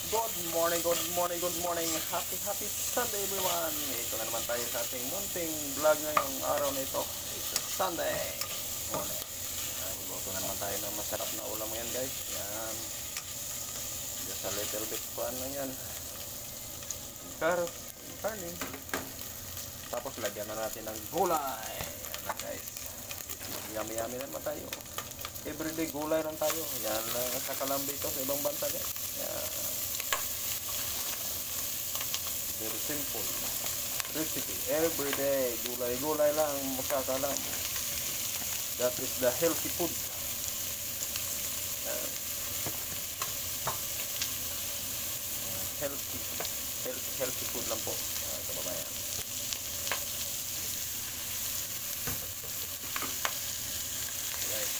Good morning, good morning. Happy Sunday everyone. Ito na naman tayo sa ating munting vlog ngayong araw na ito. It's a Sunday morning. Magluto na naman tayo ng masarap na ulam ngayon guys. Yan. Just a little bit pan lang yan. Karne. Tapos lagyan na natin ng gulay. Yan na guys. Yummy naman tayo. Everyday gulay lang tayo. Yan lang sa Kalamba ito sa ibang bansa guys. Yan. Very simple recipe. Everyday gulay lang, musaka lang. That is the healthy food. Healthy food lang po, kababayan. Guys,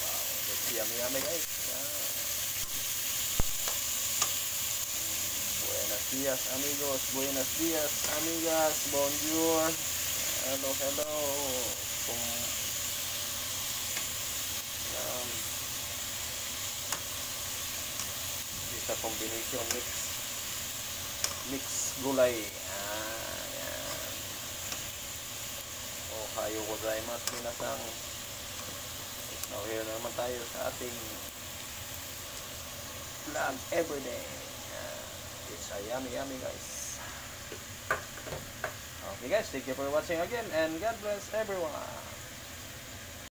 wow, that's yummy guys. Buenos días amigos, buenos días amigas, bonjour, hello. This a combination mix gulay. Yan. Ohayo gozaimasu minasan. Now here naman tayo sa ating vlog everyday. It's a yummy guys. Okay guys, thank you for watching again and God bless everyone.